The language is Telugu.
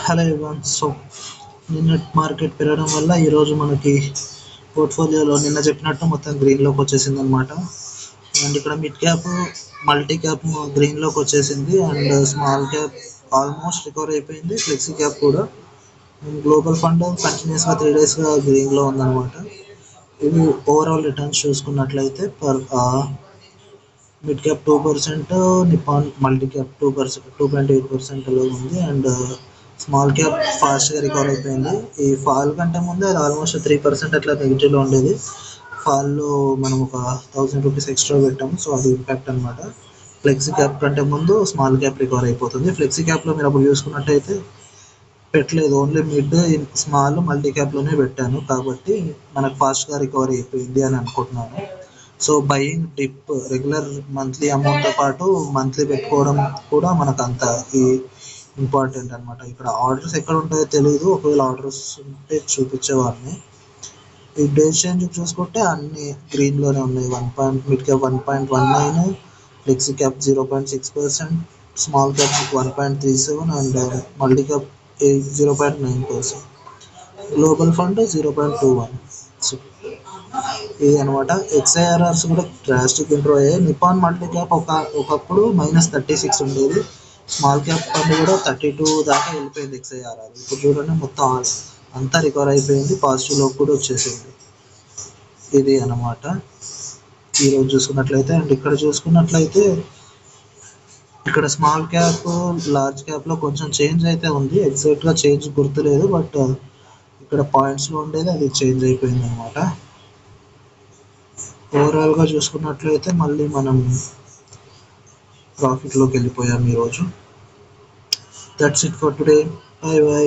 Hello everyone. సో నిన్న మార్కెట్ పెరగడం వల్ల ఈరోజు మనకి పోర్ట్ఫోలియోలో నిన్న చెప్పినట్టు మొత్తం గ్రీన్లోకి వచ్చేసింది అనమాట. అండ్ ఇక్కడ మిడ్ క్యాప్, మల్టీ క్యాప్ గ్రీన్లోకి వచ్చేసింది. And small cap almost recover అయిపోయింది. ఫ్లెక్సీ క్యాప్ కూడా. గ్లోబల్ ఫండ్ కంటిన్యూస్గా 3 డేస్గా గ్రీన్లో ఉందన్నమాట. ఇది ఓవరాల్ రిటర్న్స్ చూసుకున్నట్లయితే mid cap 2%, Nippon multi cap 2.8%లో ఉంది. అండ్ స్మాల్ క్యాప్ ఫాస్ట్గా రికవర్ అయిపోయింది. ఈ ఫాల్ కంటే ముందు అది ఆల్మోస్ట్ 3% అట్లా నెగిటివ్లో ఉండేది. ఫాల్లో మనం ఒక 1000 రూపీస్ ఎక్స్ట్రా పెట్టాము, సో అది ఇంపాక్ట్ అనమాట. ఫ్లెక్సీ క్యాప్ కంటే ముందు స్మాల్ క్యాప్ రికవర్ అయిపోతుంది. ఫ్లెక్సీ క్యాప్లో మీరు అప్పుడు చూసుకున్నట్టయితే పెట్టలేదు, ఓన్లీ మిడ్, స్మాల్, మల్టీ క్యాప్లోనే పెట్టాను. కాబట్టి మనకు ఫాస్ట్గా రికవర్ అయిపోయింది అని అనుకుంటున్నాను. So buying dip regular monthly అమౌంట్తో పాటు మంత్లీ పెట్టుకోవడం కూడా మనకు అంత ఈ ఇంపార్టెంట్ అనమాట. ఇక్కడ ఆర్డర్స్ ఎక్కడ ఉంటాయో తెలియదు, ఒకవేళ ఆర్డర్స్ ఉంటే చూపించేవాడిని. ఈ డేస్ చేంజ్ చూసుకుంటే అన్ని గ్రీన్లోనే ఉన్నాయి. Mid cap 1.19, flexi cap 0.6%, small cap 1.37 and multi cap 0.9%, global fund 0.21. So ఇది అనమాట. ఎక్స్ఐఆర్ఆర్స్ కూడా డ్రాస్టిక్ ఇంప్రూవ్ అయ్యాయి. నిపాన్ మల్టీ క్యాప్ ఒకప్పుడు -36 ఉండేది. స్మాల్ క్యాప్ ఫండ్ కూడా 32 దాకా వెళ్ళిపోయింది ఎక్స్ఐఆర్ఆర్. ఇప్పుడు చూడండి మొత్తం అంతా రికవర్ అయిపోయింది, పాజిటివ్లో కూడా వచ్చేసింది. ఇది అనమాట ఈరోజు చూసుకున్నట్లయితే. అండ్ ఇక్కడ చూసుకున్నట్లయితే ఇక్కడ స్మాల్ క్యాప్, లార్జ్ క్యాప్లో కొంచెం చేంజ్ అయితే ఉంది. ఎగ్జాక్ట్గా చేంజ్ గుర్తులేదు, బట్ ఇక్కడ పాయింట్స్లో ఉండేది అది చేంజ్ అయిపోయింది అనమాట. ఓవరాల్గా చూసుకున్నట్లయితే మళ్ళీ మనం ప్రాఫిట్లోకి వెళ్ళిపోయాం ఈరోజు. That's it for today. By by.